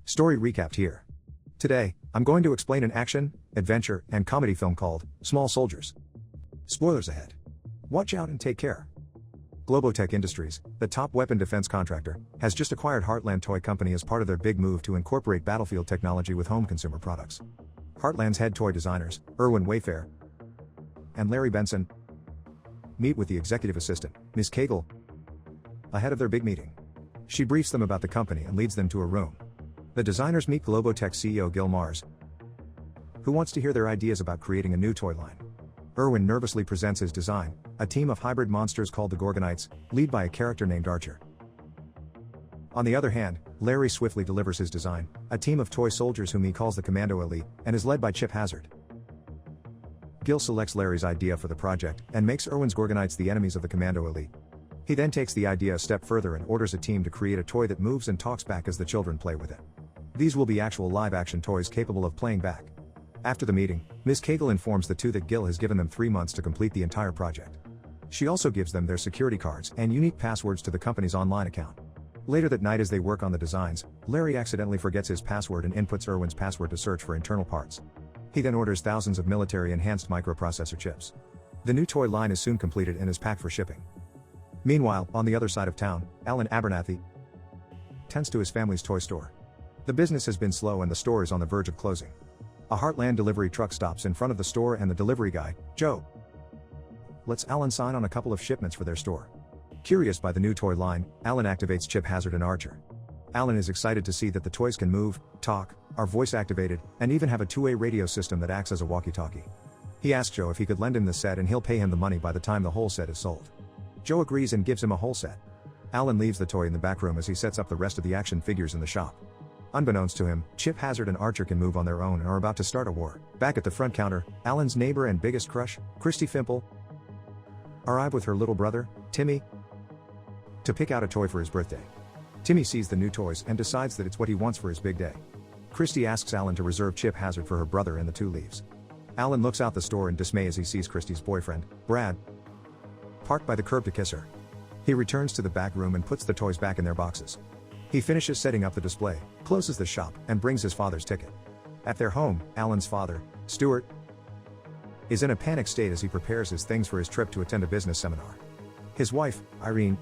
Story recapped here. Today, I'm going to explain an action, adventure, and comedy film called Small Soldiers. Spoilers ahead. Watch out and take care. Globotech Industries, the top weapon defense contractor, has just acquired Heartland Toy Company as part of their big move to incorporate battlefield technology with home consumer products. Heartland's head toy designers, Erwin Wayfair and Larry Benson, meet with the executive assistant, Ms. Cagle, ahead of their big meeting. She briefs them about the company and leads them to a room. The designers meet Globotech CEO Gil Mars, who wants to hear their ideas about creating a new toy line. Erwin nervously presents his design, a team of hybrid monsters called the Gorgonites, led by a character named Archer. On the other hand, Larry swiftly delivers his design, a team of toy soldiers whom he calls the Commando Elite, and is led by Chip Hazard. Gil selects Larry's idea for the project, and makes Erwin's Gorgonites the enemies of the Commando Elite. He then takes the idea a step further and orders a team to create a toy that moves and talks back as the children play with it. These will be actual live-action toys capable of playing back. After the meeting, Ms. Cagle informs the two that Gil has given them 3 months to complete the entire project. She also gives them their security cards and unique passwords to the company's online account. Later that night as they work on the designs, Larry accidentally forgets his password and inputs Erwin's password to search for internal parts. He then orders thousands of military-enhanced microprocessor chips. The new toy line is soon completed and is packed for shipping. Meanwhile, on the other side of town, Alan Abernathy tends to his family's toy store. The business has been slow and the store is on the verge of closing. A Heartland delivery truck stops in front of the store and the delivery guy, Joe, lets Alan sign on a couple of shipments for their store. Curious by the new toy line, Alan activates Chip Hazard and Archer. Alan is excited to see that the toys can move, talk, are voice activated, and even have a two-way radio system that acts as a walkie-talkie. He asks Joe if he could lend him the set and he'll pay him the money by the time the whole set is sold. Joe agrees and gives him a whole set. Alan leaves the toy in the back room as he sets up the rest of the action figures in the shop. Unbeknownst to him, Chip Hazard and Archer can move on their own and are about to start a war. Back at the front counter, Alan's neighbor and biggest crush, Christy Fimple, arrive with her little brother, Timmy, to pick out a toy for his birthday. Timmy sees the new toys and decides that it's what he wants for his big day. Christy asks Alan to reserve Chip Hazard for her brother and the two leaves. Alan looks out the store in dismay as he sees Christy's boyfriend, Brad, parked by the curb to kiss her. He returns to the back room and puts the toys back in their boxes. He finishes setting up the display, closes the shop, and brings his father's ticket. At their home, Alan's father, Stuart, is in a panic state as he prepares his things for his trip to attend a business seminar. His wife, Irene,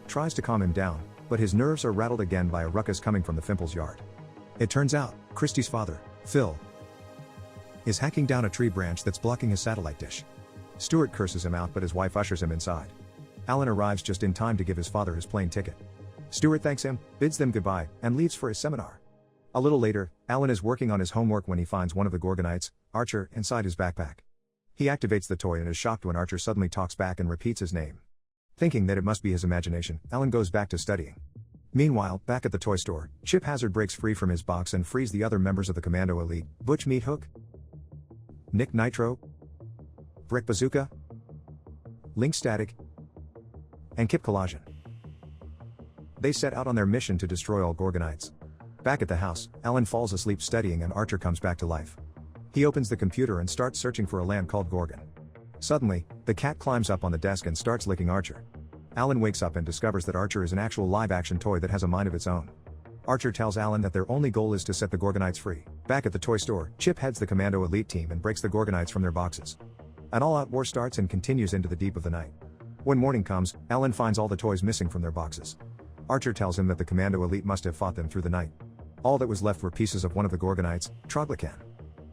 tries to calm him down, but his nerves are rattled again by a ruckus coming from the Fimples' yard. It turns out, Christy's father, Phil, is hacking down a tree branch that's blocking his satellite dish. Stuart curses him out but his wife ushers him inside. Alan arrives just in time to give his father his plane ticket. Stuart thanks him, bids them goodbye, and leaves for his seminar. A little later, Alan is working on his homework when he finds one of the Gorgonites, Archer, inside his backpack. He activates the toy and is shocked when Archer suddenly talks back and repeats his name. Thinking that it must be his imagination, Alan goes back to studying. Meanwhile, back at the toy store, Chip Hazard breaks free from his box and frees the other members of the Commando Elite, Butch Meathook, Nick Nitro, Brick Bazooka, Link Static, and Kip Collagen. They set out on their mission to destroy all Gorgonites. Back at the house, Alan falls asleep studying and Archer comes back to life. He opens the computer and starts searching for a land called Gorgon. Suddenly, the cat climbs up on the desk and starts licking Archer. Alan wakes up and discovers that Archer is an actual live-action toy that has a mind of its own. Archer tells Alan that their only goal is to set the Gorgonites free. Back at the toy store, Chip heads the Commando Elite team and breaks the Gorgonites from their boxes. An all-out war starts and continues into the deep of the night. When morning comes, Alan finds all the toys missing from their boxes. Archer tells him that the Commando Elite must have fought them through the night. All that was left were pieces of one of the Gorgonites, Troglocan.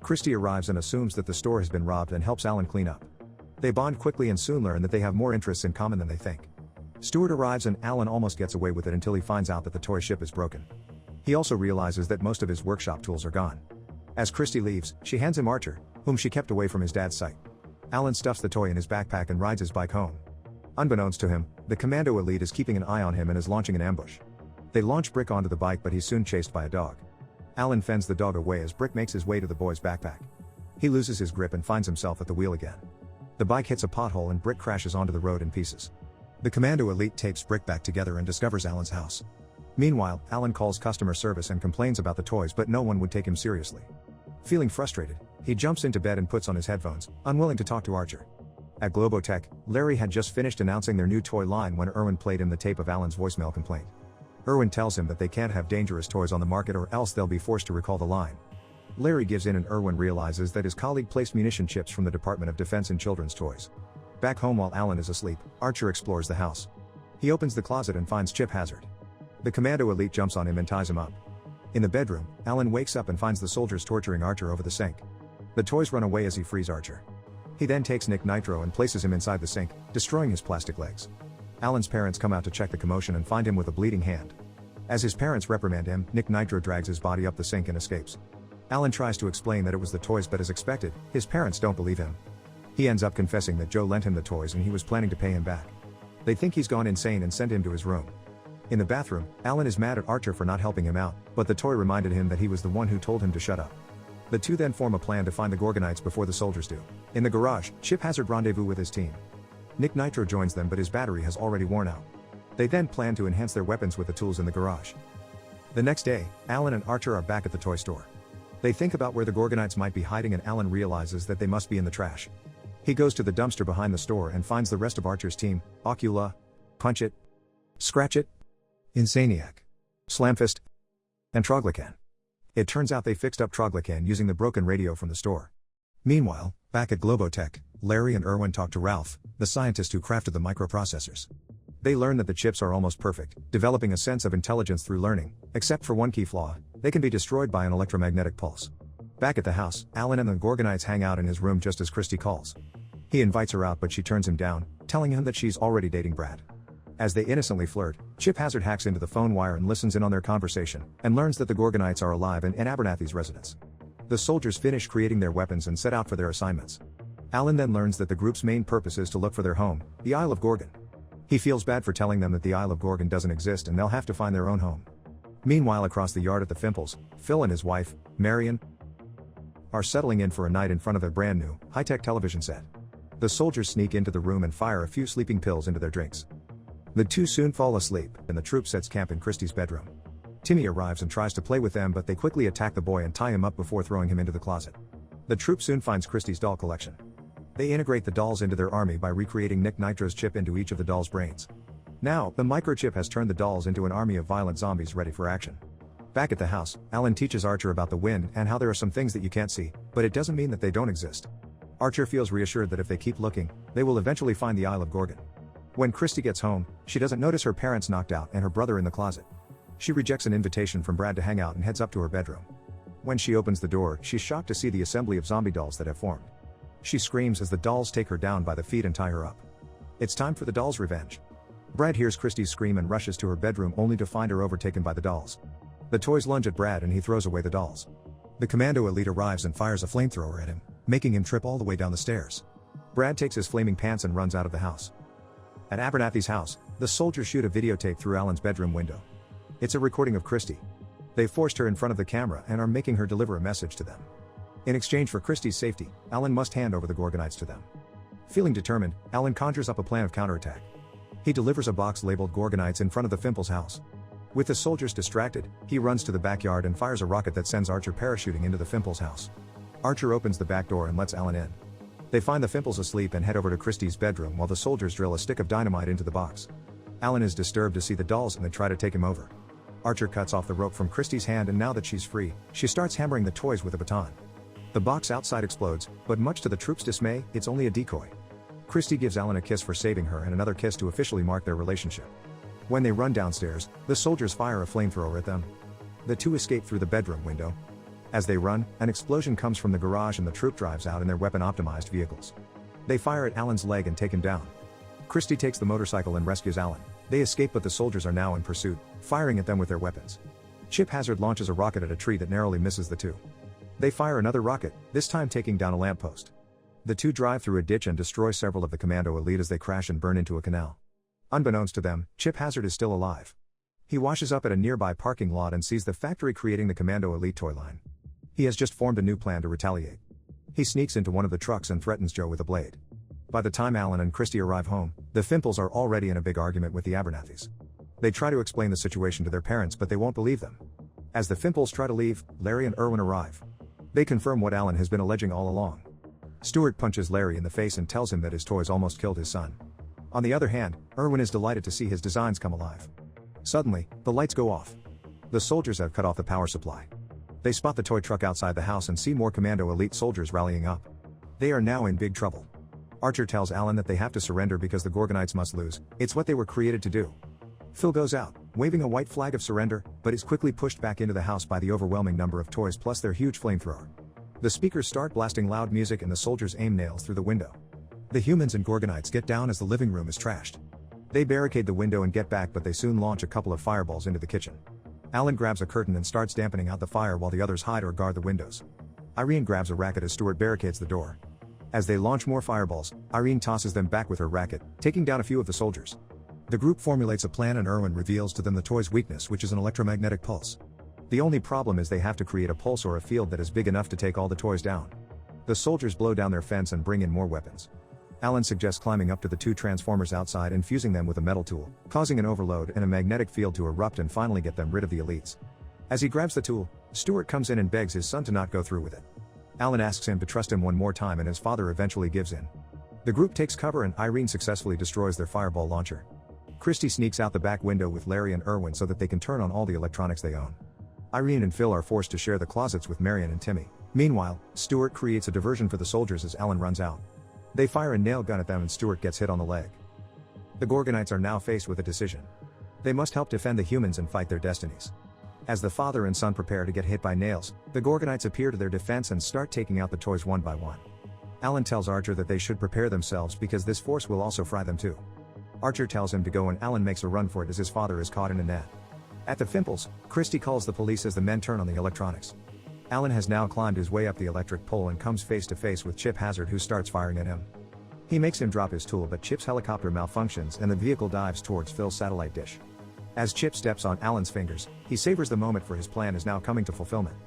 Christy arrives and assumes that the store has been robbed and helps Alan clean up. They bond quickly and soon learn that they have more interests in common than they think. Stuart arrives and Alan almost gets away with it until he finds out that the toy ship is broken. He also realizes that most of his workshop tools are gone. As Christy leaves, she hands him Archer, whom she kept away from his dad's sight. Alan stuffs the toy in his backpack and rides his bike home. Unbeknownst to him, the Commando Elite is keeping an eye on him and is launching an ambush. They launch Brick onto the bike but he's soon chased by a dog. Alan fends the dog away as Brick makes his way to the boy's backpack. He loses his grip and finds himself at the wheel again. The bike hits a pothole and Brick crashes onto the road in pieces. The Commando Elite tapes Brick back together and discovers Alan's house. Meanwhile, Alan calls customer service and complains about the toys but no one would take him seriously. Feeling frustrated, he jumps into bed and puts on his headphones, unwilling to talk to Archer. At Globotech, Larry had just finished announcing their new toy line when Erwin played him the tape of Alan's voicemail complaint. Erwin tells him that they can't have dangerous toys on the market or else they'll be forced to recall the line. Larry gives in and Erwin realizes that his colleague placed munition chips from the Department of Defense in children's toys. Back home while Alan is asleep, Archer explores the house. He opens the closet and finds Chip Hazard. The Commando Elite jumps on him and ties him up. In the bedroom, Alan wakes up and finds the soldiers torturing Archer over the sink. The toys run away as he frees Archer. He then takes Nick Nitro and places him inside the sink, destroying his plastic legs. Alan's parents come out to check the commotion and find him with a bleeding hand. As his parents reprimand him, Nick Nitro drags his body up the sink and escapes. Alan tries to explain that it was the toys, but as expected, his parents don't believe him. He ends up confessing that Joe lent him the toys and he was planning to pay him back. They think he's gone insane and send him to his room. In the bathroom, Alan is mad at Archer for not helping him out, but the toy reminded him that he was the one who told him to shut up. The two then form a plan to find the Gorgonites before the soldiers do. In the garage, Chip Hazard rendezvous with his team. Nick Nitro joins them, but his battery has already worn out. They then plan to enhance their weapons with the tools in the garage. The next day, Alan and Archer are back at the toy store. They think about where the Gorgonites might be hiding and Alan realizes that they must be in the trash. He goes to the dumpster behind the store and finds the rest of Archer's team: Ocula, Punch It, Scratch It, Insaniac, Slamfist, and Troglocan. It turns out they fixed up Troglocan using the broken radio from the store. Meanwhile, back at Globotech, Larry and Erwin talk to Ralph, the scientist who crafted the microprocessors. They learn that the chips are almost perfect, developing a sense of intelligence through learning, except for one key flaw: they can be destroyed by an electromagnetic pulse. Back at the house, Alan and the Gorgonites hang out in his room just as Christy calls. He invites her out, but she turns him down, telling him that she's already dating Brad. As they innocently flirt, Chip Hazard hacks into the phone wire and listens in on their conversation, and learns that the Gorgonites are alive and in Abernathy's residence. The soldiers finish creating their weapons and set out for their assignments. Alan then learns that the group's main purpose is to look for their home, the Isle of Gorgon. He feels bad for telling them that the Isle of Gorgon doesn't exist and they'll have to find their own home. Meanwhile, across the yard at the Fimples, Phil and his wife, Marion, are settling in for a night in front of their brand new, high-tech television set. The soldiers sneak into the room and fire a few sleeping pills into their drinks. The two soon fall asleep, and the troop sets camp in Christy's bedroom. Timmy arrives and tries to play with them, but they quickly attack the boy and tie him up before throwing him into the closet. The troop soon finds Christy's doll collection. They integrate the dolls into their army by recreating Nick Nitro's chip into each of the dolls' brains. Now, the microchip has turned the dolls into an army of violent zombies ready for action. Back at the house, Alan teaches Archer about the wind and how there are some things that you can't see, but it doesn't mean that they don't exist. Archer feels reassured that if they keep looking, they will eventually find the Isle of Gorgon. When Christy gets home, she doesn't notice her parents knocked out and her brother in the closet. She rejects an invitation from Brad to hang out and heads up to her bedroom. When she opens the door, she's shocked to see the assembly of zombie dolls that have formed. She screams as the dolls take her down by the feet and tie her up. It's time for the dolls' revenge. Brad hears Christy's scream and rushes to her bedroom only to find her overtaken by the dolls. The toys lunge at Brad and he throws away the dolls. The Commando Elite arrives and fires a flamethrower at him, making him trip all the way down the stairs. Brad takes his flaming pants and runs out of the house. At Abernathy's house, the soldiers shoot a videotape through Alan's bedroom window. It's a recording of Christy. They forced her in front of the camera and are making her deliver a message to them. In exchange for Christy's safety, Alan must hand over the Gorgonites to them. Feeling determined, Alan conjures up a plan of counterattack. He delivers a box labeled Gorgonites in front of the Fimples house. With the soldiers distracted, he runs to the backyard and fires a rocket that sends Archer parachuting into the Fimples house. Archer opens the back door and lets Alan in. They find the Fimples asleep and head over to Christy's bedroom while the soldiers drill a stick of dynamite into the box. Alan is disturbed to see the dolls and they try to take him over. Archer cuts off the rope from Christy's hand and now that she's free, she starts hammering the toys with a baton. The box outside explodes, but much to the troops' dismay, it's only a decoy. Christy gives Alan a kiss for saving her and another kiss to officially mark their relationship. When they run downstairs, the soldiers fire a flamethrower at them. The two escape through the bedroom window. As they run, an explosion comes from the garage and the troop drives out in their weapon-optimized vehicles. They fire at Alan's leg and take him down. Christy takes the motorcycle and rescues Alan. They escape, but the soldiers are now in pursuit, firing at them with their weapons. Chip Hazard launches a rocket at a tree that narrowly misses the two. They fire another rocket, this time taking down a lamppost. The two drive through a ditch and destroy several of the Commando Elite as they crash and burn into a canal. Unbeknownst to them, Chip Hazard is still alive. He washes up at a nearby parking lot and sees the factory creating the Commando Elite toy line. He has just formed a new plan to retaliate. He sneaks into one of the trucks and threatens Joe with a blade. By the time Alan and Christy arrive home, the Fimples are already in a big argument with the Abernathys. They try to explain the situation to their parents, but they won't believe them. As the Fimples try to leave, Larry and Erwin arrive. They confirm what Alan has been alleging all along. Stuart punches Larry in the face and tells him that his toys almost killed his son. On the other hand, Erwin is delighted to see his designs come alive. Suddenly, the lights go off. The soldiers have cut off the power supply. They spot the toy truck outside the house and see more Commando Elite soldiers rallying up. They are now in big trouble. Archer tells Alan that they have to surrender because the Gorgonites must lose, it's what they were created to do. Phil goes out, waving a white flag of surrender, but is quickly pushed back into the house by the overwhelming number of toys plus their huge flamethrower. The speakers start blasting loud music and the soldiers aim nails through the window. The humans and Gorgonites get down as the living room is trashed. They barricade the window and get back, but they soon launch a couple of fireballs into the kitchen. Alan grabs a curtain and starts dampening out the fire while the others hide or guard the windows. Irene grabs a racket as Stuart barricades the door. As they launch more fireballs, Irene tosses them back with her racket, taking down a few of the soldiers. The group formulates a plan and Erwin reveals to them the toy's weakness, which is an electromagnetic pulse. The only problem is they have to create a pulse or a field that is big enough to take all the toys down. The soldiers blow down their fence and bring in more weapons. Alan suggests climbing up to the two transformers outside and fusing them with a metal tool, causing an overload and a magnetic field to erupt and finally get them rid of the elites. As he grabs the tool, Stuart comes in and begs his son to not go through with it. Alan asks him to trust him one more time and his father eventually gives in. The group takes cover and Irene successfully destroys their fireball launcher. Christy sneaks out the back window with Larry and Erwin so that they can turn on all the electronics they own. Irene and Phil are forced to share the closets with Marion and Timmy. Meanwhile, Stuart creates a diversion for the soldiers as Alan runs out. They fire a nail gun at them and Stuart gets hit on the leg. The Gorgonites are now faced with a decision. They must help defend the humans and fight their destinies. As the father and son prepare to get hit by nails, the Gorgonites appear to their defense and start taking out the toys one by one. Alan tells Archer that they should prepare themselves because this force will also fry them too. Archer tells him to go and Alan makes a run for it as his father is caught in a net. At the Fimples, Christy calls the police as the men turn on the electronics. Alan has now climbed his way up the electric pole and comes face to face with Chip Hazard, who starts firing at him. He makes him drop his tool, but Chip's helicopter malfunctions and the vehicle dives towards Phil's satellite dish. As Chip steps on Alan's fingers, he savors the moment for his plan is now coming to fulfillment.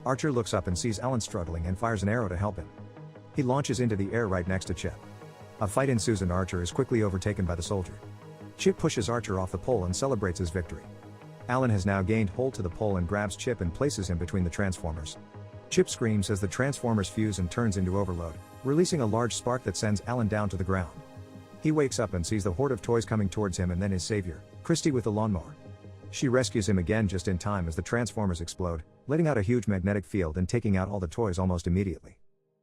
Archer looks up and sees Alan struggling and fires an arrow to help him. He launches into the air right next to Chip. A fight ensues and Archer is quickly overtaken by the soldier. Chip pushes Archer off the pole and celebrates his victory. Alan has now gained hold to the pole and grabs Chip and places him between the transformers. Chip screams as the transformers fuse and turns into overload, releasing a large spark that sends Alan down to the ground. He wakes up and sees the horde of toys coming towards him and then his savior, Christy with the lawnmower. She rescues him again just in time as the transformers explode, letting out a huge magnetic field and taking out all the toys almost immediately.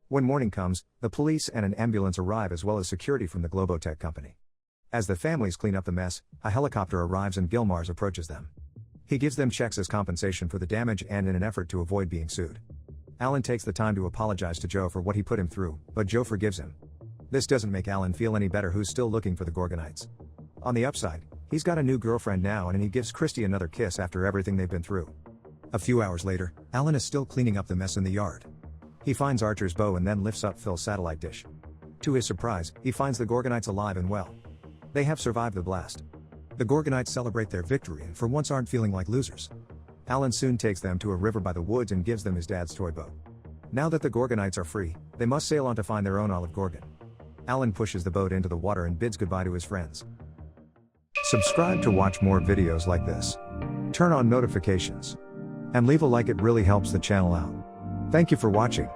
When morning comes, the police and an ambulance arrive as well as security from the Globotech company. As the families clean up the mess, a helicopter arrives and Gilmars approaches them. He gives them checks as compensation for the damage and in an effort to avoid being sued. Alan takes the time to apologize to Joe for what he put him through, but Joe forgives him. This doesn't make Alan feel any better, who's still looking for the Gorgonites. On the upside, he's got a new girlfriend now and he gives Christy another kiss after everything they've been through. A few hours later, Alan is still cleaning up the mess in the yard. He finds Archer's bow and then lifts up Phil's satellite dish. To his surprise, he finds the Gorgonites alive and well. They have survived the blast. The Gorgonites celebrate their victory and for once aren't feeling like losers. Alan soon takes them to a river by the woods and gives them his dad's toy boat. Now that the Gorgonites are free, they must sail on to find their own Olive Gorgon. Alan pushes the boat into the water and bids goodbye to his friends. Subscribe to watch more videos like this. Turn on notifications. And leave a like, it really helps the channel out. Thank you for watching.